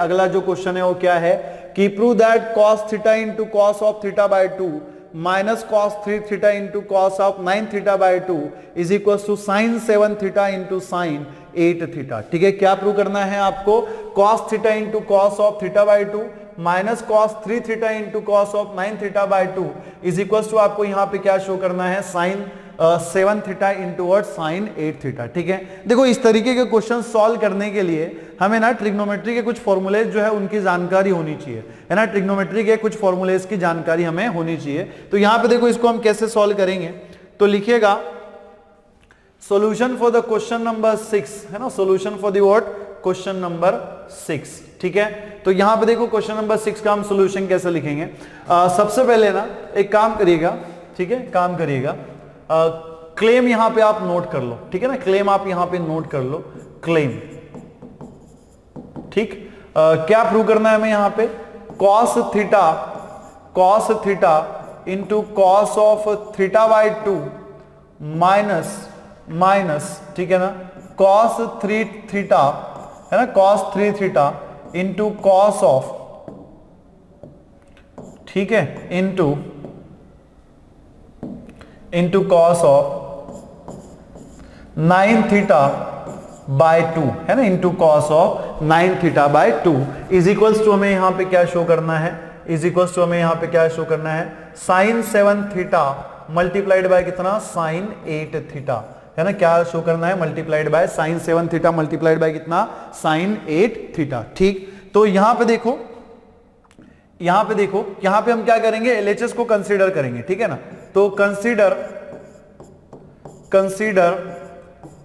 अगला जो क्वेश्चन है वो क्या है कि prove that cos theta into cos of theta by 2 minus cos 3 theta into cos of 9 theta by 2 is equal to sine 7 theta into sine 8 theta. ठीक है, क्या प्रूव करना है आपको? cos theta into cos of theta by 2 minus cos 3 theta into cos of 9 theta by 2 is equal to आपको यहां पे क्या शो करना है? Sine 7 theta into word sine 8 theta. ठीक है, देखो इस तरीके के क्वेश्चन सॉल्व करने के लिए हमें ना ट्रिग्नोमेट्री के कुछ फॉर्मूलेज जो है उनकी जानकारी होनी चाहिए, है ना। ट्रिग्नोमेट्री के कुछ फॉर्मूलेज की जानकारी हमें होनी चाहिए। तो यहां पे देखो इसको हम कैसे सॉल्व करेंगे, तो लिखिएगा solution for the question number 6, है ना। Solution for the what? Question number 6। ठीक है, तो यहां पे देखो क्वेश्चन नंबर 6 का हम सॉल्यूशन कैसे लिखेंगे। सबसे पहले ना एक काम करिएगा, ठीक है, काम करिएगा, क्लेम यहां पे आप नोट कर लो, ठीक है ना। क्लेम आप यहां पे नोट कर लो, क्लेम। ठीक, क्या प्रूव करना है हमें यहां पे? cos theta into cos of theta by 2 minus, ठीक है ना, cos 3 थीटा, है ना, cos 3 theta into cos of, ठीक है, into cos of 9 theta by 2, है ना, into cos of 9 theta by 2 is equals to हमें यहां पे क्या शो करना है? इज इक्वल्स टू हमें यहां पे क्या शो करना है? साइन 7 थीटा मल्टीप्लाइड बाय कितना? साइन 8 थीटा, है ना। क्या शो करना है? Multiplied by sine 7 theta multiplied by कितना? Sine 8 theta. ठीक, तो यहां पे देखो, यहां पे हम क्या करेंगे? एलएचएस को कंसीडर करेंगे, ठीक है ना। तो कंसीडर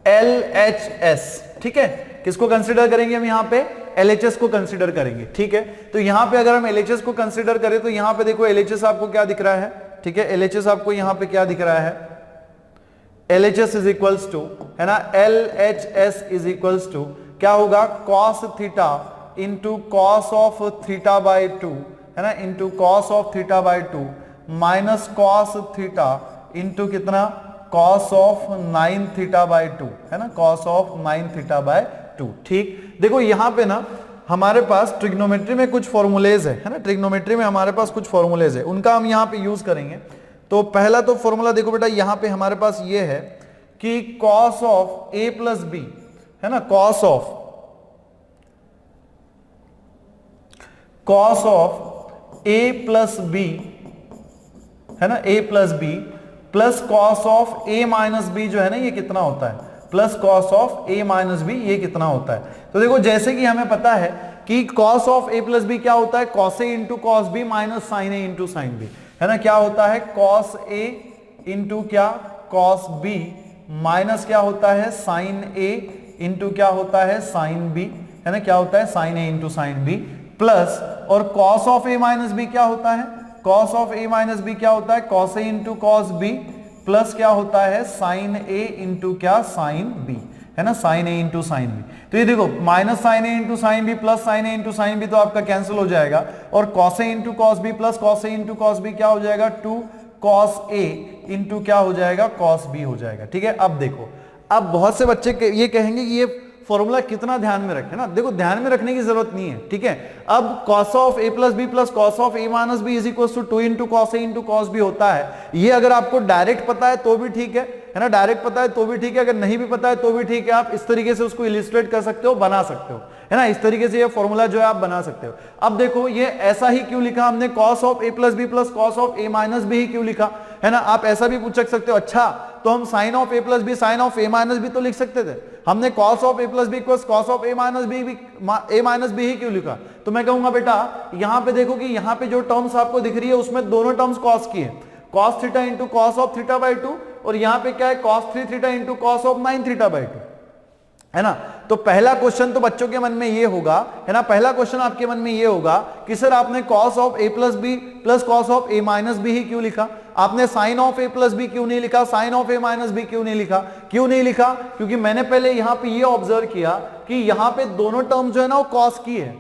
LHS, ठीक है, किसको कंसीडर करेंगे हम यहां पे? LHS को कंसीडर करेंगे, ठीक है। तो यहां पे अगर हम LHS को कंसीडर करें तो यहां पे देखो LHS आपको क्या दिख रहा है? ठीक है, LHS आपको यहां पे क्या दिख रहा है? LHS इज इक्वल्स टू, है ना, LHS इज इक्वल्स टू क्या होगा? cos theta into cos of theta by 2, है ना, into cos of theta by 2 minus cos theta into कितना? cos ऑफ 9 थीटा बाय 2, है ना, cos ऑफ 9 थीटा बाय 2। ठीक, देखो यहां पे ना हमारे पास ट्रिग्नोमेट्री में कुछ फॉर्मूलेज है ना। ट्रिग्नोमेट्री में हमारे पास कुछ फॉर्मूलेज है, उनका हम यहां पे यूज करेंगे। तो पहला तो फॉर्मूला देखो बेटा, यहां पे हमारे पास ये है कि cos of a plus b, है ना, cos of a plus b, है ना, a plus B plus cos of a minus b जो है ना, ये कितना होता है? Plus cos of a minus b, ये कितना होता है? तो देखो जैसे कि हमें पता है कि cos of a plus b क्या होता है? cos a into cos b minus sine a into sine b, है ना। क्या होता है? cos a इंटू क्या? cos b माइनस क्या होता है? साइन a इंटू क्या होता है? साइन b, है ना। क्या होता है? Sine a into sine b plus, और cos of a minus b क्या होता है? cos of a minus b क्या होता है? cos a into cos b plus क्या होता है? साइन a इंटू क्या? साइन b, है ना, sine a into sine b. तो ये देखो minus sine a into sine b plus sine a into sine b तो आपका कैंसिल हो जाएगा, और cos a into cos b plus cos a into cos b क्या हो जाएगा? 2 cos a इंटू क्या हो जाएगा? cos b हो जाएगा। ठीक है, अब देखो, अब बहुत से बच्चे ये कहेंगे कि ये फॉर्मूला कितना ध्यान में रखें ना। देखो ध्यान में रखने की जरूरत नहीं है, ठीक है। अब cos of a plus B plus cos of a minus b is equal to 2 into cos a into cos b होता है। ये अगर आपको डायरेक्ट पता है तो भी ठीक है ना, डायरेक्ट पता है तो भी ठीक है, अगर नहीं भी पता है तो भी ठीक है। आप इस तरीके से उसको इलिस्ट्रेट कर सकते हो, बना सकते हो, है ना। इस तरीके से ये फॉर्मूला जो है आप बना सकते हो। अब देखो ये ऐसा ही क्यों लिखा हमने? cos of a plus B plus cos of a minus B ही क्यों लिखा, है ना। आप ऐसा भी पूछ सकते हो, अच्छा तो हम sine of a plus B sine of a minus B तो लिख सकते थे, हमने cos of a plus B plus cos of a minus B ही क्यों लिखा? तो मैं कहूंगा बेटा यहां पे देखो कि यहां पे जो टर्म्स आपको दिख रही है उसमें दोनों टर्म्स cos की है, cos theta into cos of theta by 2, और यहां पे क्या है? cos 3 theta into cos of 9 theta by 2, है ना। तो पहला क्वेश्चन तो बच्चों के मन में ये होगा, है ना, पहला क्वेश्चन आपके मन में ये होगा कि सर आपने cos of a plus B plus cos of a minus B ही क्यों लिखा? आपने sin of a plus B क्यों नहीं लिखा? sin of a minus B क्यों नहीं लिखा? क्यों नहीं लिखा? क्योंकि मैंने पहले यहां पे ये ऑब्जर्व किया कि यहां पे दोनों टर्म जो है ना वो cos की है,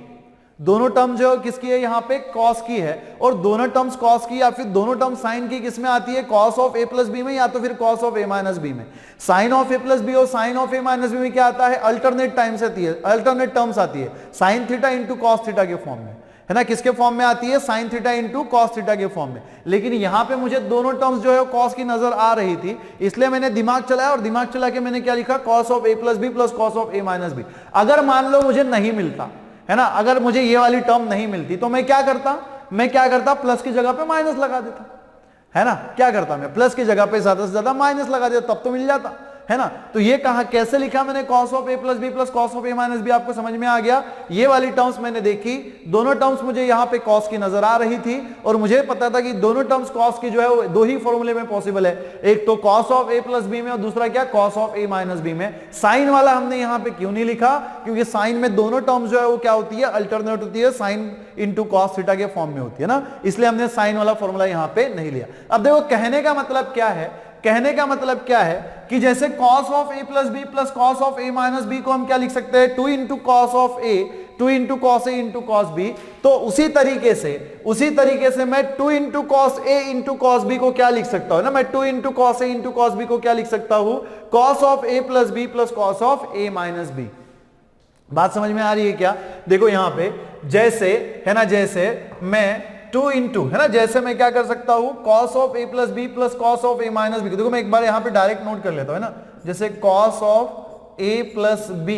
दोनों टर्म जो किसकी है यहाँ पे कॉस की है, और दोनों टर्म्स कॉस की या फिर दोनों टर्म साइन की किसमें आती है, cos of A plus B में या तो फिर cos of A minus B में। Sine of A plus B और sine of A minus B में क्या आता है, अल्टरनेट टाइम्स आती है, अल्टरनेट टर्म्स आती है, sign theta into cos theta के फॉर्म में, है ना, किसके फॉर्म में आती है, sign theta into cos theta के फॉर्म में। लेकिन यहां पे मुझे दोनों टर्म्स जो है कॉस की नजर आ रही थी, इसलिए मैंने दिमाग चलाया और दिमाग चला के मैंने क्या लिखा, cos of A plus B plus cos of A minus b. अगर मान लो मुझे नहीं मिलता, है ना, अगर मुझे ये वाली टर्म नहीं मिलती तो मैं क्या करता, प्लस की जगह पे माइनस लगा देता, है ना, क्या करता मैं, प्लस की जगह पे ज्यादा से ज्यादा माइनस लगा देता, तब तो मिल जाता, है ना। तो ये कहा कैसे लिखा मैंने, cos of A plus B plus cos of A minus b, आपको समझ में आ गया। ये वाली टर्म्स मैंने देखी, दोनों टर्म्स मुझे यहाँ पे कॉस की नजर आ रही थी, और मुझे पता था कि दोनों टर्म्स कॉस की जो है वो दो ही फॉर्मूले में पॉसिबल है, एक तो cos of A plus B में और दूसरा क्या, cos of A minus B में। साइन वाला हमने यहाँ पे क्यों नहीं लिखा, क्योंकि साइन में दोनों टर्म्स जो है वो क्या होती है, अल्टरनेट होती है, साइन इंटू कॉस थीटा के फॉर्म में होती है ना, इसलिए हमने साइन वाला फॉर्मूला यहाँ पे नहीं लिया। अब देखो कहने का मतलब क्या है, कहने का मतलब क्या है कि जैसे cos of a plus B plus cos of a minus B को हम क्या लिख सकते हैं, 2 into cos of a, 2 into cos a into cos B. तो उसी तरीके से मैं 2 into cos a into cos B को क्या लिख सकता हूं ना, मैं 2 into cos a into cos B को क्या लिख सकता हूं, कॉस of a plus B plus cos of a minus b. बात समझ में आ रही है क्या? देखो यहां पे जैसे है ना, जैसे मैं 2 इंटू, है ना, जैसे मैं क्या कर सकता हूं, cos of a plus B plus cos of a minus b. देखो मैं एक बार यहां पे डायरेक्ट नोट कर लेता हूं, है ना, जैसे cos of a plus B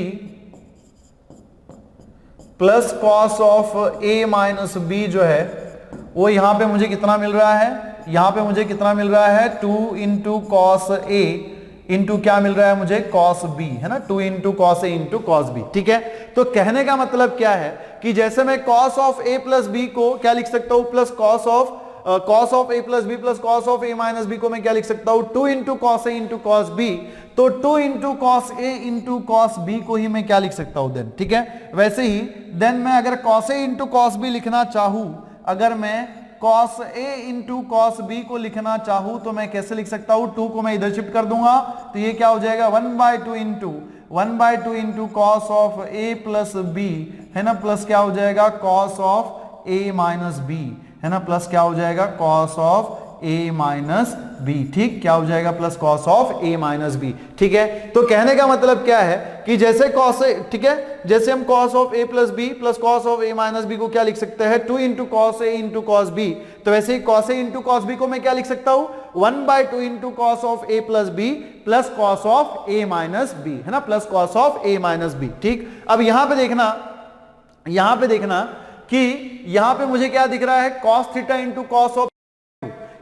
plus cos of a minus b जो है वो यहां पे मुझे कितना मिल रहा है, यहां पे मुझे कितना मिल रहा है, 2 इंटू कॉस a इंटू क्या मिल रहा है मुझे, कॉस बी, है ना, 2 into cos a into cos B. ठीक है, तो कहने का मतलब क्या है कि जैसे मैं cos of A plus b को क्या लिख सकता हूं, plus cos of A plus B plus cos of A minus B को मैं क्या लिख सकता हूं, 2 into cos a into cos B. तो 2 into cos a into cos B को ही मैं क्या लिख सकता हूं देन। ठीक है, वैसे ही देन मैं अगर cos a into cos b लिखना चाहूं, अगर मैं cos a into cos B को लिखना चाहूं तो मैं कैसे लिख सकता हूं, 2 को मैं इधर शिफ्ट कर दूंगा तो ये क्या हो जाएगा, 1/2 into cos of a plus b, है ना, प्लस क्या हो जाएगा cos of a minus B, है ना, प्लस क्या हो जाएगा cos of a minus B. ठीक, क्या हो जाएगा, plus cos of a minus B. ठीक है, तो कहने का मतलब क्या है कि जैसे कॉस, ठीक है, जैसे हम cos of a plus B plus cos of a minus B को क्या लिख सकते हैं, 2 into cos a into cos B. तो वैसे ही कॉस a इंटू कॉस बी को मैं क्या लिख सकता हूं, 1/2 into cos of a plus B plus cos of a minus B, है ना, plus cos of a minus B. ठीक, अब यहां पे देखना कि यहां पे मुझे क्या दिख रहा है, cos theta into cos of,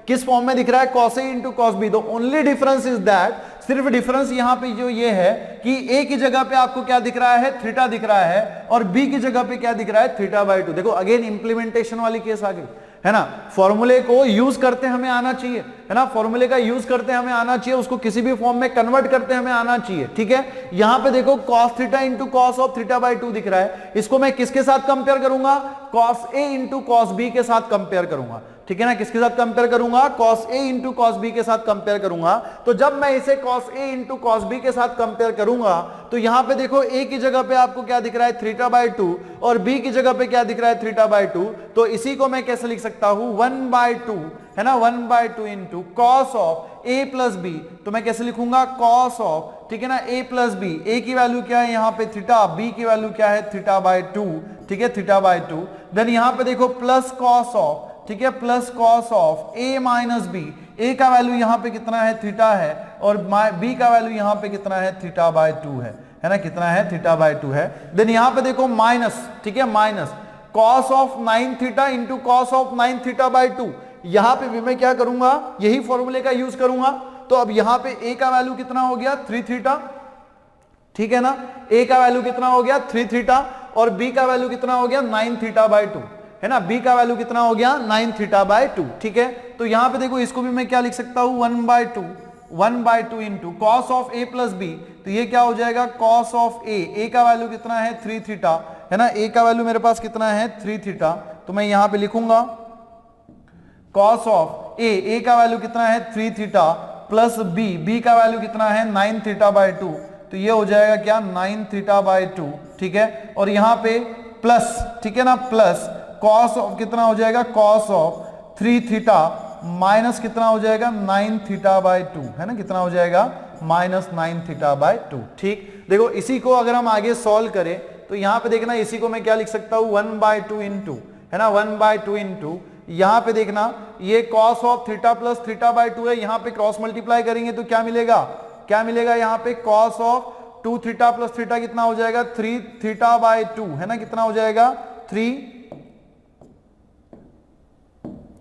किस फॉर्म में दिख रहा है, cos a into cos b. The only difference is that, सिर्फ डिफरेंस यहां पे जो ये है कि a की जगह पे आपको क्या दिख रहा है, थीटा दिख रहा है, और b की जगह पे क्या दिख रहा है, थीटा/2। देखो अगेन इंप्लीमेंटेशन वाली केस आ गई, है ना, फॉर्मूले को यूज करते हमें आना चाहिए, है ना, फॉर्मूले का यूज करते हमें आना चाहिए, उसको किसी भी फॉर्म में कन्वर्ट करते हमें आना चाहिए। ठीक है, यहां पे देखो cos theta into cos of थीटा/2 दिख रहा है, इसको मैं किसके साथ कंपेयर करूंगा, cos a into cos b के साथ कंपेयर करूंगा। ठीक है ना, किसके साथ कंपेयर करूंगा, cos a into cos b के साथ कंपेयर करूंगा। तो जब मैं इसे cos a into cos b के साथ कंपेयर करूंगा तो यहां पे देखो a की जगह पे आपको क्या दिख रहा है, थीटा/2, और b की जगह पे क्या दिख रहा है, थीटा/2। तो इसी को मैं कैसे लिख सकता हूं, 1/2, है ना, 1/2 into cos of a plus b. तो मैं कैसे लिखूंगा, कॉस ऑफ, ठीक है ना, a प्लस बी, a की वैल्यू क्या है यहाँ पे थीटा, b की वैल्यू क्या है थीटा/2। ठीक है, थीटा/2। देन यहां पे देखो प्लस कॉस ऑफ, ठीक है, plus cos of a minus b, a का वैल्यू यहां पे कितना है, थीटा है, और b का वैल्यू यहां पे कितना है, थीटा/2 है ना, कितना है, थीटा/2 है। देन यहां पे देखो माइनस, ठीक है, minus cos of 9 theta into cos of 9 थीटा/2। यहां पे भी मैं क्या करूंगा, यही फॉर्मूले का यूज करूंगा। तो अब यहां पे a का वैल्यू कितना हो गया, 3 थीटा, ठीक है ना, a का वैल्यू कितना हो गया, 3 थीटा, और b का वैल्यू कितना हो गया, 9 थीटा/2, है ना, b का वैल्यू कितना हो गया, 9 थीटा/2। ठीक है, तो यहां पे देखो इसको भी मैं क्या लिख सकता हूं, 1/2 into cos of a plus b. तो ये क्या हो जाएगा, कॉस ऑफ a का वैल्यू कितना है, 3 थीटा, है ना, a का वैल्यू मेरे पास कितना है, 3 थीटा। तो मैं यहां पे लिखूंगा कॉस ऑफ a का वैल्यू कितना है, 3 थीटा, प्लस b का वैल्यू कितना है, 9 थीटा/2। तो ये हो जाएगा क्या, 9 थीटा/2। ठीक है, और यहां पे प्लस, ठीक है ना, प्लस कॉस ऑफ कितना हो जाएगा, कॉस ऑफ 3 थीटा माइनस कितना हो जाएगा 9 थीटा बाय 2, है ना, कितना हो जाएगा माइनस 9 थीटा बाय 2। ठीक, देखो इसी को अगर हम आगे सॉल्व करें तो यहां पे देखना इसी को मैं क्या लिख सकता हूं 1/2 इंटू, है ना, 1/2 इंटू, यहां पे देखना ये cos of theta plus theta by 2 है, यहां पे क्रॉस मल्टीप्लाई करेंगे तो क्या मिलेगा, क्या मिलेगा, यहां पे cos of 2 theta plus theta कितना हो जाएगा 3 थीटा बाय 2, है ना, कितना हो जाएगा 3,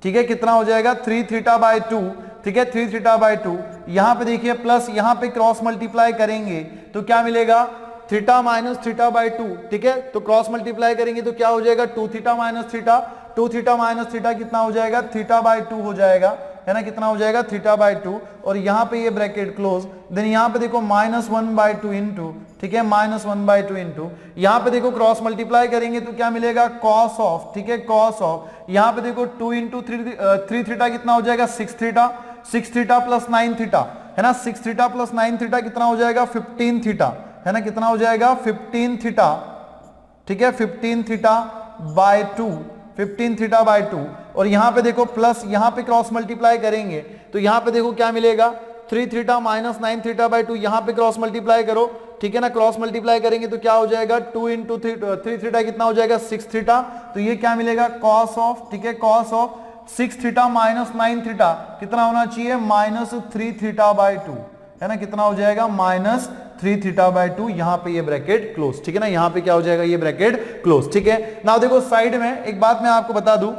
ठीक है, कितना हो जाएगा 3 थीटा बाय 2, ठीक है, 3 थीटा बाय 2। यहां पे देखिए प्लस, यहां पे क्रॉस मल्टीप्लाई करेंगे तो क्या मिलेगा थीटा माइनस थीटा बाय 2, ठीक है, तो क्रॉस मल्टीप्लाई करेंगे तो क्या हो जाएगा 2 theta minus theta, 2 theta minus theta कितना हो जाएगा थीटा बाय 2 हो जाएगा, है ना, कितना हो जाएगा थीटा बाय 2, और यहां पे ये ब्रैकेट क्लोज, देन यहां पे देखो माइनस 1/2 इंटू, ठीक है, माइनस 1/2 इंटू, यहां पे देखो क्रॉस मल्टीप्लाई करेंगे तो क्या मिलेगा कॉस ऑफ, ठीक है, कॉस ऑफ, यहां पे देखो 2 इंटू 3 थीटा कितना हो जाएगा 6 थीटा, 6 थीटा प्लस 9 थीटा, है ना, 6 थीटा प्लस 9 थीटा कितना हो जाएगा 15 थीटा, है ना, कितना हो जाएगा 15 थीटा, ठीक है, 15 थीटा बाय 2, 15 थीटा बाय 2, और यहां पे देखो प्लस, यहां पे क्रॉस मल्टीप्लाई करेंगे तो यहां पे देखो क्या मिलेगा 3 थीटा माइनस 9 थीटा बाय 2, यहां पे क्रॉस मल्टीप्लाई करो, ठीक है ना, क्रॉस मल्टीप्लाई करेंगे तो क्या हो जाएगा 2 इंटू 3 थीटा कितना हो जाएगा 6 थीटा, तो ये क्या मिलेगा कॉस ऑफ, ठीक है, cos of 6 theta minus 9 theta कितना होना चाहिए माइनस 3 थीटा बाय 2, है ना, कितना हो जाएगा माइनस 3 थीटा बाय 2, यहां पे ये ब्रैकेट क्लोज, ठीक है ना, यहां पे क्या हो जाएगा ये ब्रैकेट क्लोज, ठीक है। नाउ देखो साइड में एक बात मैं आपको बता दूं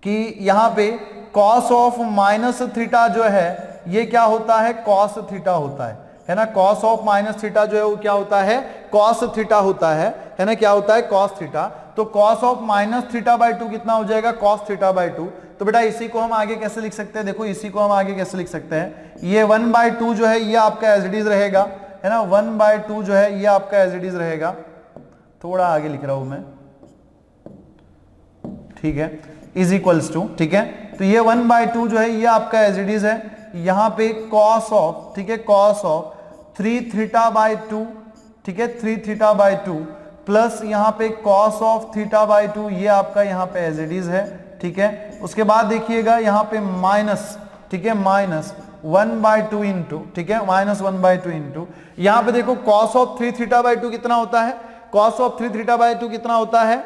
कि यहां पे कॉस ऑफ माइनस थीटा जो है ये क्या होता है कॉस थीटा होता है ना, कॉस ऑफ माइनस थीटा जो है वो क्या होता है कॉस थीटा होता है ना, क्या होता है कॉस थीटा, तो cos of minus theta by 2 कितना हो जाएगा कॉस थीटा बाय 2, तो बेटा इसी को हम आगे कैसे लिख सकते हैं, देखो इसी को हम आगे कैसे लिख सकते हैं, ये 1/2 जो है ये आपका एज इट इज रहेगा, है ना, 1/2 जो है ये आपका एज इट इज रहेगा, थोड़ा आगे लिख रहा हूं मैं, ठीक है, इज इक्वल्स टू, ठीक है, तो ये 1/2 जो है ये आपका एज इट इज है, यहां पे कॉस ऑफ, ठीक है, कॉस ऑफ 3 थीटा बाय 2, ठीक है, 3 थीटा बाय 2 प्लस यहां पे कॉस ऑफ थीटा बाय 2 ये आपका यहां पे एज इट इज है, ठीक है, उसके बाद देखिएगा यहां पे माइनस, ठीक है, माइनस 1/2 इंटू, ठीक है, माइनस 1/2 इंटू, यहां पे देखो कॉस ऑफ 3 थीटा बाय 2 कितना होता है, कॉस ऑफ 3 थीटा बाय 2 कितना होता है,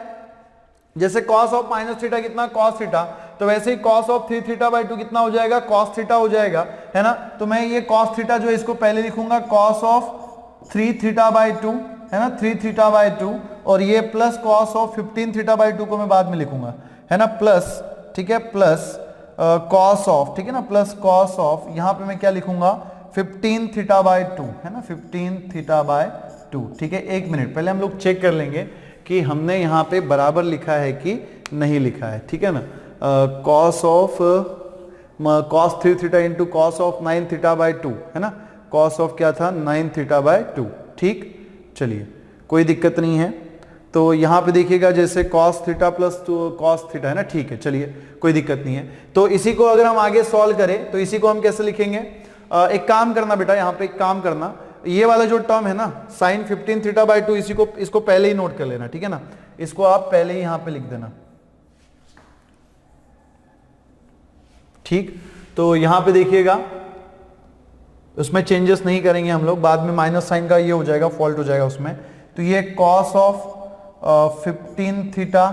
जैसे कॉस ऑफ माइनस थीटा कितना कॉस थीटा, तो वैसे ही कॉस ऑफ 3 थीटा बाय 2 कितना हो जाएगा कॉस थीटा हो जाएगा, है ना, तो मैं ये कॉस थीटा जो है इसको पहले लिखूंगा कॉस ऑफ 3 थीटा बाय 2, है ना, 3 थीटा बाय 2, और ये plus cos of 15 theta by 2 को मैं बाद में लिखूंगा, है ना, प्लस, ठीक है, प्लस कॉस ऑफ, ठीक है ना, प्लस कॉस ऑफ यहां पे मैं क्या लिखूंगा 15 थीटा बाय 2, है ना, 15 थीटा बाय 2, ठीक है। एक मिनट पहले हम लोग चेक कर लेंगे कि हमने यहां पे बराबर लिखा है कि नहीं लिखा है, ठीक है ना, cos of cos 3 theta into cos of 9 theta by 2, है ना, कॉस ऑफ क्या था 9 थीटा बाय 2, ठीक, चलिए कोई दिक्कत नहीं है, तो यहां पे देखिएगा जैसे cos theta plus cos theta, है ना, ठीक है, चलिए कोई दिक्कत नहीं है, तो इसी को अगर हम आगे सॉल्व करें तो इसी को हम कैसे लिखेंगे, एक काम करना बेटा, यहां पे एक काम करना, ये वाला जो टर्म है ना साइन 15 थीटा बाय 2 इसको पहले ही नोट कर लेना, ठीक है ना, इसको आप पहले ही यहां पे लिख देना, ठीक, तो यहां पे देखिएगा उसमें चेंजेस नहीं करेंगे हम लोग, बाद में माइनस साइन का ये हो जाएगा फॉल्ट हो जाएगा उसमें, तो ये कॉस ऑफ 15 थीटा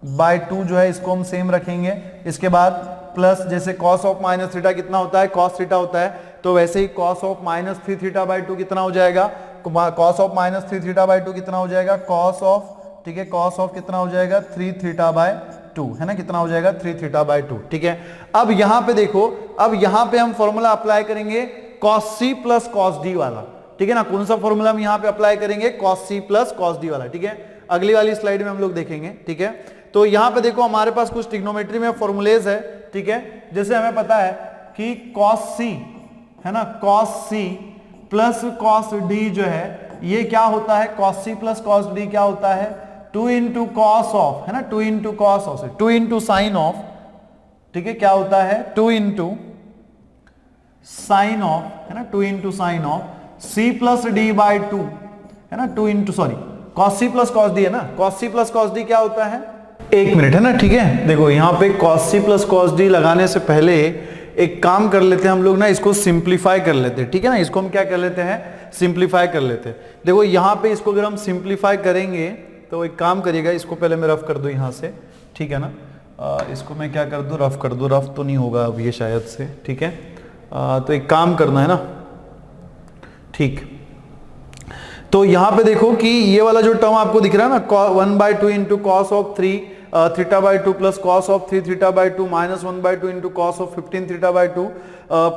बाय 2 जो है इसको हम सेम रखेंगे, इसके बाद प्लस जैसे कॉस ऑफ माइनस थीटा कितना होता है कॉस थीटा होता है, तो वैसे ही cos of minus 3 theta by 2 कितना हो जाएगा, cos of minus 3 theta by 2 कितना हो जाएगा कॉस ऑफ, ठीक है, कॉस ऑफ कितना हो जाएगा 3 थीटा बाय 2, है ना, कितना हो जाएगा 3 थीटा बाय 2, ठीक है। अब यहां पे देखो, अब यहां पे हम फॉर्मूला अप्लाई करेंगे cos c plus cos d वाला, ठीक है ना, कौन सा फॉर्मूला हम यहां पे अप्लाई करेंगे cos c plus cos d वाला, ठीक है, अगली वाली स्लाइड में हम लोग देखेंगे, ठीक है। तो यहां पे देखो हमारे पास कुछ ट्रिग्नोमेट्री में फॉर्मूलेज है, ठीक है, जैसे हमें पता है कि cos c, है ना, cos c plus cos d जो है ये क्या होता है, cos c plus cos d क्या होता है 2 इंटू कॉस ऑफ, है ना, 2 into cos of, 2 into sine of, ठीक है, क्या होता है 2 इंटू साइन ऑफ, है ना, 2 into sine of c plus D by 2, है ना, 2 into sorry cos c plus cos d है ना, cos c plus cos d क्या होता है, 1 मिनट है ना, ठीक है। देखो यहाँ पे cos c plus cos d लगाने से पहले एक काम कर लेते हैं हम लोग ना, इसको सिंप्लीफाई कर लेते हैं, ठीक है ना। इसको हम क्या कर लेते हैं, सिंप्लीफाई कर लेते हैं। देखो यहाँ पे इसको अगर हम सिंप्लीफाई करेंगे तो एक काम करिएगा, इसको पहले मैं रफ कर दूं यहाँ से, ठीक है ना। इसको मैं क्या कर दूं, रफ कर दूं, रफ तो नहीं होगा अब ये शायद से, ठीक है। तो एक काम करना है ना, ठीक। तो यहाँ पे देखो कि ये वाला जो टर्म आपको दिख रहा है ना, 1/2 into cos of 3 θ/2 plus cos of 3 θ/2 minus 1/2 into cos of 15 θ/2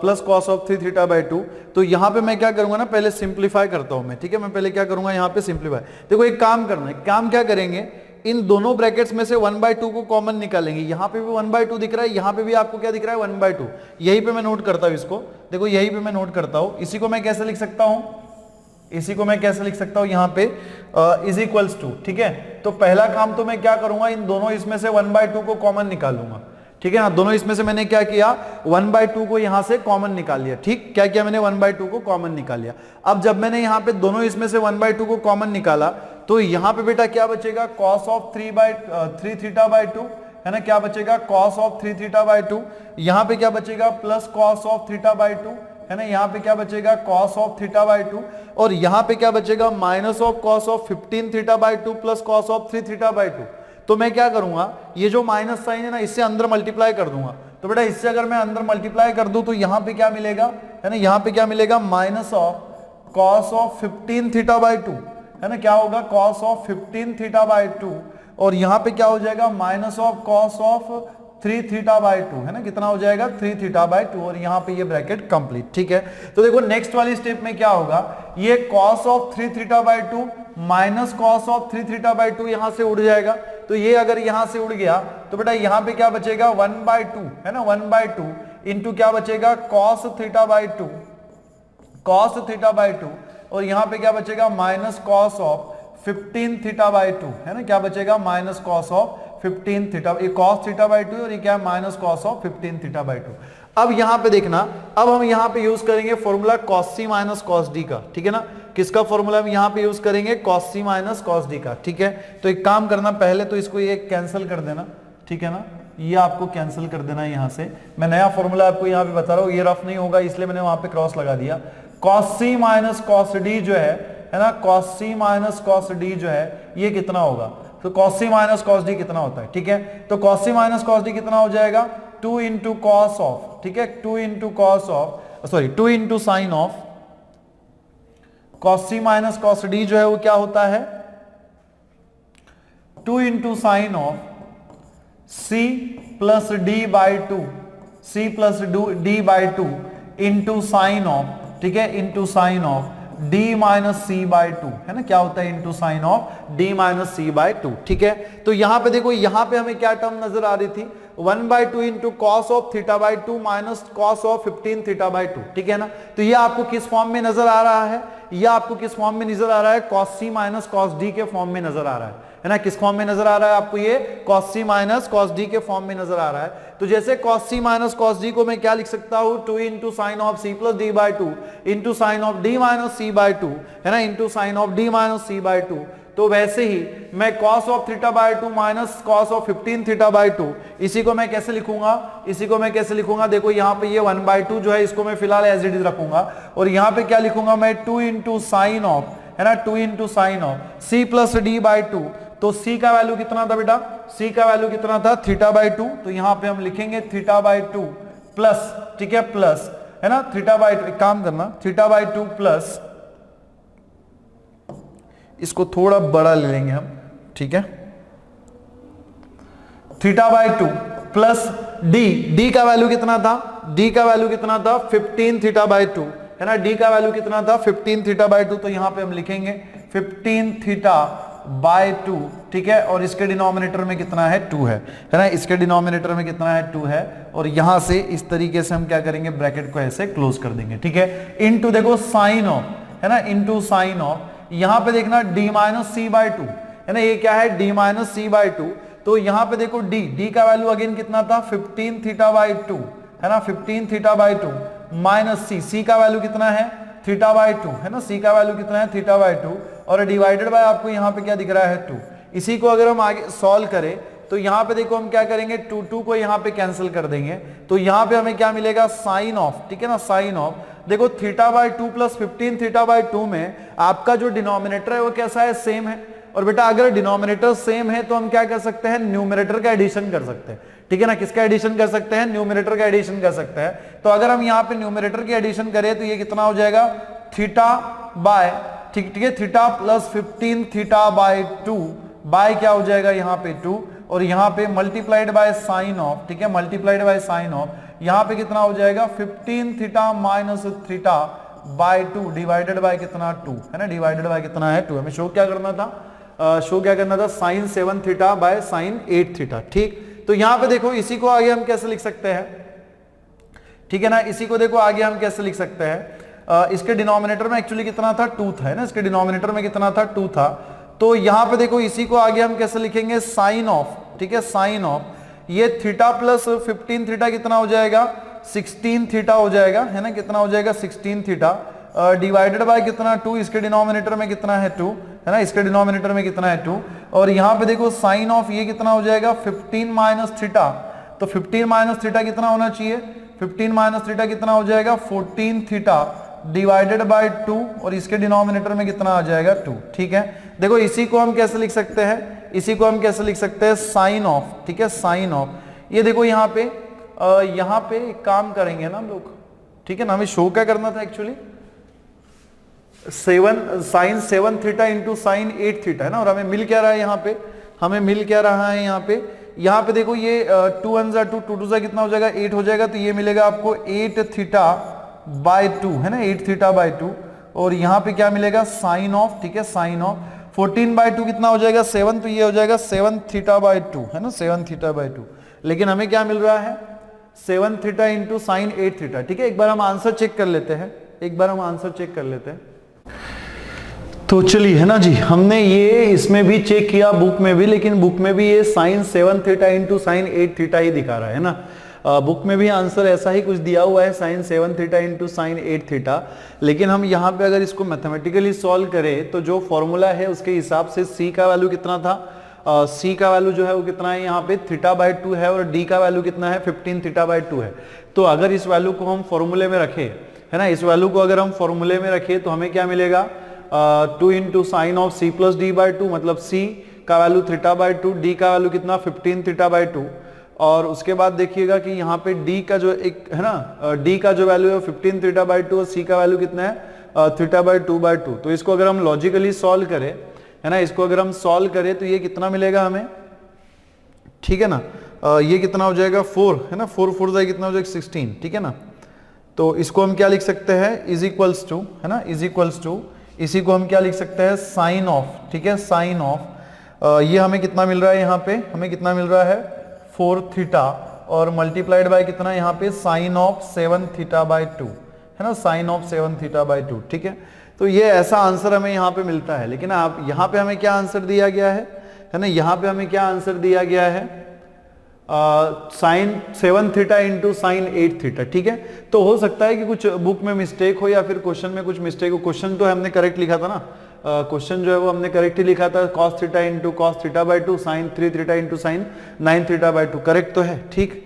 plus cos of 3 θ/2। तो यहाँ पे मैं क्या करूंगा ना, पहले सिंप्लीफाई करता हूं मैं, ठीक है। मैं पहले क्या करूंगा यहाँ पे सिंप्लीफाई। देखो एक काम करना है, काम क्या करेंगे, इन दोनों ब्रैकेट्स में से 1/2 को कॉमन निकालेंगे। यहाँ पे भी 1/2 दिख रहा है, यहाँ पे भी आपको क्या दिख रहा है, 1/2। यही पे मैं नोट करता हूँ इसको, देखो यही पे मैं नोट करता हूँ। इसी को मैं कैसे लिख सकता हूँ, इसी को मैं कैसे लिख सकता हूं यहाँ पे इज इक्वल्स टू, ठीक है। तो पहला काम तो मैं क्या करूंगा, इन दोनों इसमें से 1/2 को कॉमन निकालूंगा, ठीक है ना। दोनों इसमें से मैंने क्या किया, 1/2 को यहां से कॉमन निकाल लिया, ठीक। क्या किया मैंने, 1/2 को कॉमन निकाल लिया। अब जब मैंने यहाँ पे दोनों इसमें से 1/2 को कॉमन निकाला तो यहाँ पे बेटा क्या बचेगा, कॉस ऑफ 3 θ/2 है ना, क्या बचेगा, कॉस ऑफ 3 θ/2। यहाँ पे क्या बचेगा, प्लस कॉस ऑफ θ/2 है ना, यहाँ पे क्या बचेगा, cos ऑफ θ/2। और यहाँ पे क्या बचेगा, minus of cos of 15 θ/2 plus cos of 3 θ/2। तो मैं क्या करूंगा, ये जो माइनस साइन है ना, इससे अंदर मल्टीप्लाई कर दूंगा। तो बेटा इससे अगर मैं अंदर मल्टीप्लाई कर दूं तो यहाँ पे क्या मिलेगा, है ना, यहाँ पे क्या मिलेगा, माइनस ऑफ cos ऑफ 15 θ/2 है ना, क्या होगा, cos ऑफ 15 θ/2। और यहाँ पे क्या हो जाएगा, माइनस ऑफ cos ऑफ 3 θ/2 है ना, कितना हो जाएगा, 3 θ/2। और यहाँ पे ये ब्रैकेट कंप्लीट, ठीक है। तो देखो नेक्स्ट वाली स्टेप में क्या होगा, ये cos of 3 θ/2 minus cos of 3 θ/2 यहां से उड़ जाएगा। तो ये अगर यहां से उड़ गया तो बेटा यहाँ पे क्या बचेगा, 1/2 है ना, 1/2 इंटू क्या बचेगा, cos θ/2, cos θ/2। और यहाँ पे क्या बचेगा, माइनस cos ऑफ 15 θ/2 है ना, क्या बचेगा, माइनस cos ऑफ 15 θ, ये cos θ/2 और ये क्या है, माइनस cos ऑफ 15 θ/2। अब यहां पे देखना, अब हम यहां पे यूज करेंगे formula cos c minus cos d का, ठीक है ना। किसका फॉर्मूला हम यहां पे यूज करेंगे, cos c minus cos d का, ठीक है। तो एक काम करना, पहले तो इसको ये कैंसिल कर देना, ठीक है ना, ये आपको कैंसिल कर देना यहां से। मैं नया फॉर्मूला आपको यहां पे बता रहा हूं, ये रफ नहीं होगा इसलिए मैंने वहां पे क्रॉस लगा दिया। cos c minus cos d जो है ना, cos c minus cos d जो है ये कितना होगा, तो cos c minus cos d कितना होता है, ठीक है। तो cos c minus cos d कितना हो जाएगा, 2 इंटू कॉस ऑफ, ठीक है, 2 into cos of, sorry 2 into sine of cos c minus cos d जो है वो क्या होता है, 2 into sine of c plus d by 2, c plus d by 2 into sine of, ठीक है, into sine of d minus c by 2 है ना, क्या होता है, into sine of d minus c by 2, ठीक है। तो यहां पे देखो, यहां पे हमें क्या टर्म नजर आ रही थी, 1/2 into cos of θ/2 minus cos of 15 θ/2, ठीक है ना। तो ये आपको किस फॉर्म में नजर आ रहा है, ये आपको किस फॉर्म में नजर आ रहा है, cos c minus cos d के फॉर्म में नजर आ रहा है ना। किस फॉर्म में नजर आ रहा है आपको, ये cos c minus cos d के फॉर्म में नजर आ रहा है। तो जैसे cos c minus cos d को मैं क्या लिख सकता हूं, 2 into sine of c plus d by 2 into sine of d minus c by 2 है ना, into sine of d minus c by 2। तो वैसे ही मैं cos of θ/2 minus cos of 15 θ/2 इसी को मैं कैसे लिखूंगा, इसी को मैं कैसे लिखूंगा, देखो यहाँ पे ये 1/2 जो है इसको मैं फिलहाल एज इट इज रखूंगा। और यहाँ पे क्या लिखूंगा मैं, 2 इंटू साइन ऑफ है ना, 2 into sine of c plus d by 2। तो c का वैल्यू कितना था बेटा, c का वैल्यू कितना था, θ/2। तो यहाँ पे हम लिखेंगे θ/2 प्लस, ठीक है, प्लस है ना, θ/2, एक काम करना, θ/2 प्लस, इसको थोड़ा बड़ा ले लेंगे हम, ठीक है, θ/2 प्लस d का वैल्यू कितना था, d का वैल्यू कितना था, 15 θ/2 है ना, d का वैल्यू कितना था, 15 θ/2। तो यहां पे हम लिखेंगे 15 θ/2, ठीक है। और इसके डिनोमिनेटर में कितना है, 2 है ना, इसके डिनोमिनेटर में कितना है, 2 है। और यहां से इस तरीके से हम क्या करेंगे, ब्रैकेट को ऐसे क्लोज कर देंगे, ठीक है। इनटू देखो साइन ऑफ है ना, इनटू साइन ऑफ, यहां पे देखना d माइनस सी बाई 2 है ना, ये क्या है, d माइनस सी बाई 2। तो यहां पे देखो d का वैल्यू अगेन कितना था, 15 θ/2 है ना, 15 θ/2 माइनस c का वैल्यू कितना है, θ/2 है ना, c का वैल्यू कितना है, θ/2 और डिवाइडेड बाय आपको यहाँ पे क्या दिख रहा है 2। इसी को अगर हम आगे सॉल्व करें तो यहाँ पे देखो हम क्या करेंगे, 2 को यहाँ पे कैंसिल कर देंगे, तो यहाँ पे हमें क्या मिलेगा, साइन ऑफ, ठीक है ना, साइन ऑफ। देखो theta by 2 plus 15 theta by 2 में आपका जो डिनोमिनेटर है वो कैसा है, सेम है। और बेटा अगर डिनोमिनेटर सेम है तो हम क्या कर सकते हैं, न्यूमरेटर का एडिशन कर सकते हैं, ठीक है ना। किसका एडिशन कर सकते हैं, न्यूमरेटर का एडिशन कर सकते हैं। तो अगर हम यहाँ पे न्यूमरेटर की एडिशन करें तो ये कितना हो जाएगा, थीटा बाय, ठीक है, theta plus 15 theta by 2 by क्या हो जाएगा यहाँ पे 2, और यहाँ पे मल्टीप्लाइड बाय साइन ऑफ, ठीक है, मल्टीप्लाइड बाय साइन ऑफ, यहाँ पे कितना हो जाएगा 15 theta minus theta by 2 divided by कितना 2, है ना, डिवाइडेड बाय कितना है 2। हमें शो क्या करना था, शो क्या करना था, sine 7 theta by sine 8 theta, ठीक। तो यहाँ पे देखो इसी को आगे हम कैसे लिख सकते हैं, ठीक है ना, इसी को देखो आगे हम कैसे लिख सकते हैं, इसके डिनोमिनेटर में एक्चुअली कितना था 2 था, है ना, इसके डिनोमिनेटर में कितना था 2 था। तो यहाँ पे देखो इसी को आगे हम कैसे लिखेंगे, साइन ऑफ, ठीक है, साइन ऑफ, ये थीटा प्लस 15 थीटा कितना हो जाएगा, 16 थीटा हो जाएगा, है ना, कितना हो जाएगा 16 थीटा डिवाइडेड बाय कितना 2, इसके डिनोमिनेटर में कितना है 2, है ना, इसके डिनोमिनेटर में कितना है 2, और यहाँ पे देखो साइन ऑफ ये कितना हो जाएगा 15 माइनस थीटा, तो 15 माइनस थीटा कितना होना चाहिए, 15 माइनस थीटा कितना हो जाएगा 14 थीटा डिवाइडेड बाय 2, और इसके डिनोमिनेटर में कितना आ जाएगा 2, ठीक है। देखो इसी को हम कैसे लिख सकते हैं, इसी को हम कैसे लिख सकते हैं, साइन ऑफ, ठीक है, साइन ऑफ। ये देखो यहाँ पे एक काम करेंगे ना हम लोग, ठीक है ना, हमें शो क्या करना था actually, sine 7 theta into sine 8 theta, है ना, और हमें मिल क्या रहा है यहाँ पे, हमें मिल क्या रहा है यहाँ पे देखो ये 2 1 जा 2 2 2 जा कितना हो जाएगा 8 हो जाएगा, तो ये मिलेगा आपको 8 थीटा बाय 2, है ना, 8 थीटा बाय 2, और यहाँ पे क्या मिलेगा साइन ऑफ, ठीक है, साइन ऑफ 14 बाय 2 कितना हो जाएगा 7, तो ये हो जाएगा 7 थीटा बाय 2, है ना, 7 थीटा बाय 2। लेकिन हमें क्या मिल रहा है 7 थीटा इंटू साइन 8 थीटा, ठीक है। एक बार हम आंसर चेक कर लेते हैं, एक बार हम आंसर चेक कर लेते हैं। तो चलिए, है ना जी, हमने ये इसमें भी चेक किया बुक में भी, लेकिन बुक में भी ये sine 7 theta into sine 8 theta ही दिखा रहा है ना, बुक में भी आंसर ऐसा ही कुछ दिया हुआ है, sine 7 theta into sine 8 theta. लेकिन हम यहाँ पे अगर इसको मैथमेटिकली सॉल्व करें तो जो फॉर्मूला है उसके हिसाब से सी का वैल्यू कितना था, सी का वैल्यू जो है वो कितना है यहाँ पे थीटा बाय 2 है, और डी का वैल्यू कितना है 15 थीटा बाय 2 है। तो अगर इस वैल्यू को हम फॉर्मूले में रखें, है ना, इस वैल्यू को अगर हम फॉर्मूले में रखें तो हमें क्या मिलेगा, 2 into sine of C plus D by 2, मतलब सी का वैल्यू थीटा बाय 2, डी का वैल्यू कितना 15 थीटा बाय 2, और उसके बाद देखिएगा कि यहाँ पे डी का जो एक है ना, डी का जो वैल्यू है 15 थीटा बाय 2, और सी का वैल्यू कितना है थीटा बाय 2 बाय 2। तो इसको अगर हम लॉजिकली सॉल्व करें, है ना, इसको अगर हम सॉल्व करें तो ये कितना मिलेगा हमें, ठीक है ना, ये कितना हो जाएगा 4, है ना, 4 4 जाए कितना हो जाएगा 16, ठीक है ना। तो इसको हम क्या लिख सकते हैं, इज इक्वल्स टू, है ना, इज इक्वल्स टू, इसी को हम क्या लिख सकते हैं, साइन ऑफ, ठीक है, साइन ऑफ, ये हमें कितना मिल रहा है यहाँ पे, हमें कितना मिल रहा है 4 थीटा, और मल्टीप्लाइड बाय कितना यहाँ पे साइन ऑफ 7 थीटा बाय 2, है ना, साइन ऑफ 7 थीटा बाय 2, ठीक है। तो ये ऐसा आंसर हमें यहाँ पे मिलता है। लेकिन आप यहाँ पे हमें क्या आंसर दिया गया है ना, यहाँ पे हमें क्या आंसर दिया गया है, sine 7 theta into sine 8 theta, ठीक है। तो हो सकता है कि कुछ बुक में मिस्टेक हो या फिर क्वेश्चन में कुछ मिस्टेक हो। क्वेश्चन तो हमने करेक्ट लिखा था ना, क्वेश्चन जो है वो हमने करेक्ट ही लिखा था, cos theta into cos theta by 2, sine 3 theta into sine 9 theta by 2, correct तो है, ठीक।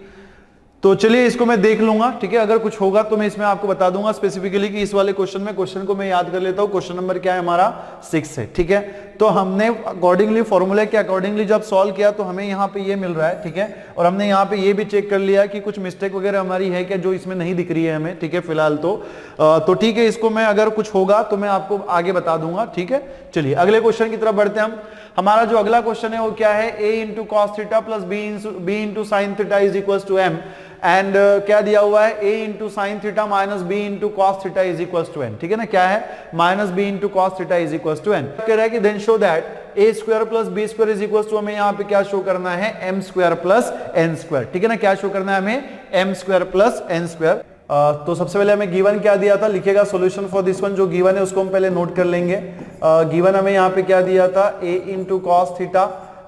तो चलिए इसको मैं देख लूंगा, ठीक है, अगर कुछ होगा तो मैं इसमें आपको बता दूंगा स्पेसिफिकली कि इस वाले क्वेश्चन में, क्वेश्चन को मैं याद कर लेता हूं, क्वेश्चन नंबर क्या है हमारा 6 है, ठीक है। तो हमने अकॉर्डिंगली फॉर्मूले के अकॉर्डिंगली जब सॉल्व किया तो हमें यहाँ पे ये मिल रहा है, ठीक है। और हमने यहाँ पे ये भी चेक कर लिया कि कुछ मिस्टेक वगैरह हमारी है क्या जो इसमें नहीं दिख रही है हमें, ठीक है, फिलहाल तो ठीक है, इसको मैं अगर कुछ होगा तो मैं आपको आगे बता दूंगा, ठीक है। चलिए अगले क्वेश्चन की तरफ बढ़ते हैं हम। हमारा जो अगला क्वेश्चन है वो क्या है, a into cos theta plus b into sine theta is equal to m, and क्या दिया हुआ है, a into sine theta minus b into cos theta is equal to n, ठीक है ना, क्या है minus b into cos theta is equal to n। कह रहा है कि then show that a square plus b square is equal to, हमें यहाँ पे क्या शो करना है, m square plus n square, ठीक है ना, क्या शो करना है हमें, m square plus n square. तो सबसे पहले हमें गिवन क्या दिया था, लिखेगा सॉल्यूशन फॉर दिस वन, जो गिवन है उसको हम पहले नोट कर लेंगे। गिवन हमें यहाँ पे क्या दिया था, a into cos theta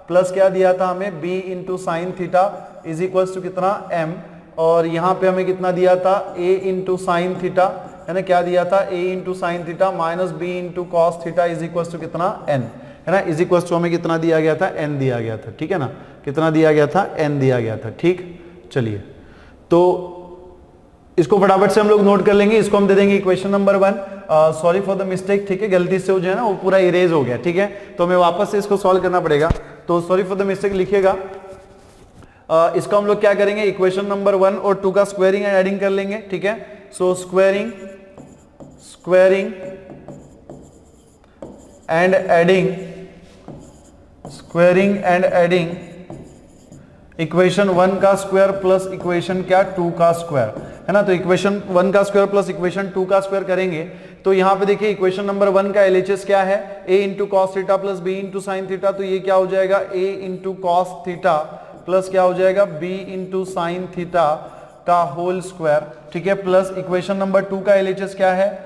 plus क्या दिया था हमें, b into sine theta is equal to कितना m, और यहाँ पे हमें कितना दिया था, a इंटू साइन थीटा है ना, क्या दिया था, a into sine theta minus b into cos theta is equal to कितना, n, है ना, इज इक्वल टू हमें कितना दिया गया था, n दिया गया था, ठीक है ना, कितना दिया गया था, n दिया गया था, ठीक। चलिए तो इसको फटाफट से हम लोग नोट कर लेंगे, इसको हम दे देंगे equation number 1। Sorry for the mistake, ठीक है, गलती से जो है ना वो पूरा इरेज हो गया, ठीक है, तो हमें वापस से इसको सॉल्व करना पड़ेगा, तो सॉरी फॉर द मिस्टेक लिखिएगा। इसको हम लोग क्या करेंगे, इक्वेशन नंबर 1 और 2 का स्क्वायरिंग एंड एडिंग कर लेंगे, ठीक है। सो स्क्वायरिंग एंड एडिंग इक्वेशन 1 का स्क्वायर प्लस इक्वेशन क्या 2 का स्क्वायर, है ना, तो इक्वेशन 1 का स्क्वायर प्लस इक्वेशन 2 का स्क्वायर करेंगे तो यहां पे देखिए इक्वेशन नंबर 1 का एलएचएस क्या है, a into cos theta plus b into sine theta, तो ये क्या हो जाएगा, a into cos theta plus क्या हो जाएगा, b इंटू साइन थीटा का होल स्क्वायर, ठीक है, प्लस इक्वेशन नंबर 2 का एलएचएस क्या है,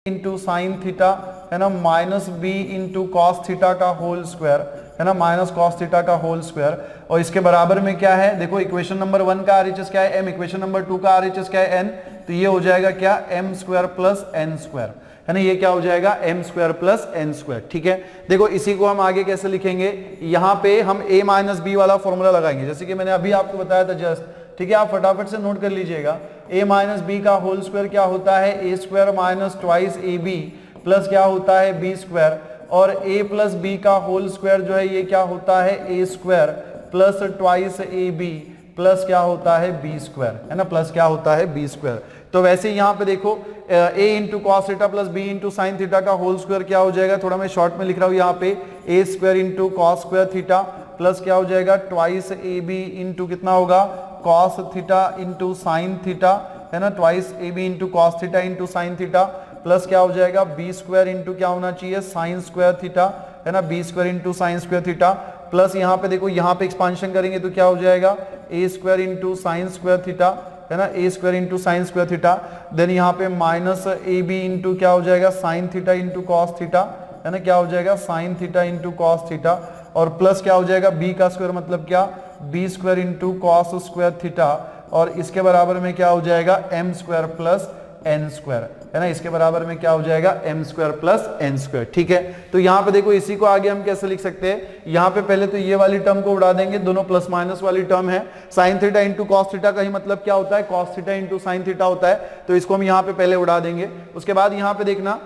इंटू साइन थीटा, है ना, minus b into cos theta का होल स्क्वायर, है ना, माइनस कॉस थीटा का होल स्क्वायर, और इसके बराबर में क्या है, देखो इक्वेशन नंबर 1 का आरएचएस क्या है, m, इक्वेशन नंबर 2 का आरएचएस क्या है, n, तो ये हो जाएगा क्या, m square plus n square, है ना, ये क्या हो जाएगा, m square plus n square, ठीक है। देखो इसी को हम आगे कैसे लिखेंगे, यहाँ पे हम a माइनस बी वाला फॉर्मूला लगाएंगे, जैसे कि मैंने अभी आपको बताया था जस्ट, ठीक है, आप फटाफट से नोट कर लीजिएगा, a माइनस बी का होल स्क्वायर क्या होता है, a square minus twice a b plus क्या होता है, b स्क्वायर, और a प्लस बी का होल स्क्वायर जो है ये क्या होता है, a square plus twice a b plus क्या होता है, b स्क्वायर, है ना, प्लस क्या होता है, b स्क्वायर। तो वैसे यहाँ पे देखो a into cos theta plus b into sine theta का होल स्क्वायर क्या हो जाएगा, थोड़ा मैं शॉर्ट में लिख रहा हूँ यहाँ पे, a square into cos square theta plus क्या हो जाएगा, ट्वाइस ए बी इंटू कितना होगा, cos theta into sine theta, है ना, twice a B into cos theta into sine theta plus क्या हो जाएगा, बी स्क्वायर इंटू क्या होना चाहिए, साइन स्क्वायर थीटा, है ना, b square into sine square theta plus यहाँ पे देखो यहाँ पे एक्सपांशन करेंगे तो क्या हो जाएगा, A square into sine square theta, है ना, A square into sine square theta, then यहाँ पे माइनस ए बी इंटू क्या हो जाएगा, sine theta into cos theta, है ना, क्या हो जाएगा, sine theta into cos theta, और प्लस क्या हो जाएगा, b का स्क्वायर मतलब क्या, b square into cos square theta, और इसके बराबर में क्या हो जाएगा, m square plus n square, है ना, इसके बराबर में क्या हो जाएगा, m square plus n square, ठीक है। तो यहाँ पे देखो इसी को आगे हम कैसे लिख सकते हैं, यहाँ पे पहले तो ये वाली टर्म को उड़ा देंगे, दोनों प्लस माइनस वाली टर्म है, sign theta into cos theta का ही मतलब क्या होता है, cos theta into sine theta होता है, तो इसको हम यहाँ पे पहले उड़ा देंगे। उसके बाद यहाँ पे देखना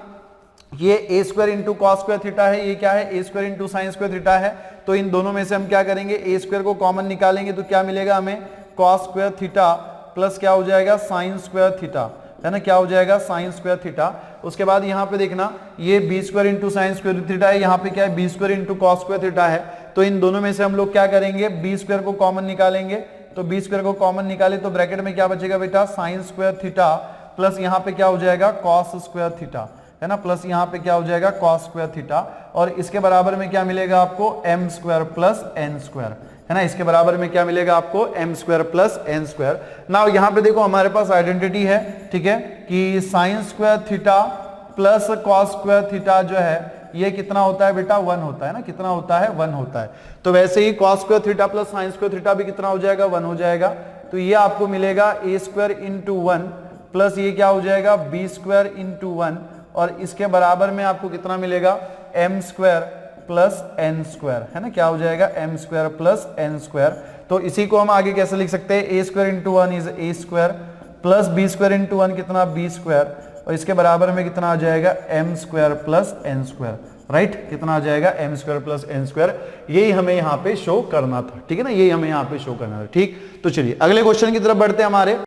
ये A square into cos square theta है, ये क्या है, A square into sine square theta है, तो इन दोनों में से हम क्या करेंगे, ए स्क्वायर को कॉमन निकालेंगे तो क्या मिलेगा हमें, कॉस स्क्वायर थीटा प्लस क्या हो जाएगा, साइन स्क्वायर थीटा, है ना, क्या हो जाएगा, साइन स्क्वायर थीटा। उसके बाद यहाँ पे देखना ये B square into sine square theta है, यहाँ पे क्या है, B square into cos square theta है, तो इन दोनों में से हम लोग क्या करेंगे, बी स्क्वायर को कॉमन निकालेंगे, तो बी स्क्वायर को कॉमन निकाले तो ब्रैकेट में क्या बचेगा बेटा, साइन स्क्वायर थीटा प्लस यहाँ पे क्या हो जाएगा, कॉस स्क्वायर थीटा, है ना, प्लस यहाँ पे क्या हो जाएगा, कॉस स्क्वायर थीटा, और इसके बराबर में क्या मिलेगा आपको, m square plus n square, है ना, इसके बराबर में क्या मिलेगा आपको, m square plus n square. Now यहाँ पे देखो हमारे पास आइडेंटिटी है, ठीक है, कि sign square theta plus cos square theta जो है ये कितना होता है बेटा, 1 होता है ना, कितना होता है, 1 होता है। तो वैसे ही cos square theta plus sine square theta भी कितना हो जाएगा, 1 हो जाएगा, तो ये आपको मिलेगा a स्क्वायर इंटू 1 प्लस ये क्या हो जाएगा, b स्क्वायर इंटू 1, और इसके बराबर में आपको कितना मिलेगा, m square plus n square, है ना, क्या हो जाएगा, m square plus n square. तो इसी को हम आगे कैसे लिख सकते हैं, a square into 1 is a square plus b square into 1 कितना, b स्क्वायर, और इसके बराबर में कितना आ जाएगा, m square plus n square, right, कितना आ जाएगा, m square plus n square. यही हमें यहाँ पे शो करना था, ठीक है ना, यही हमें यहाँ पे शो करना था, ठीक। तो चलिए अगले क्वेश्चन की तरफ बढ़ते हैं हमारे।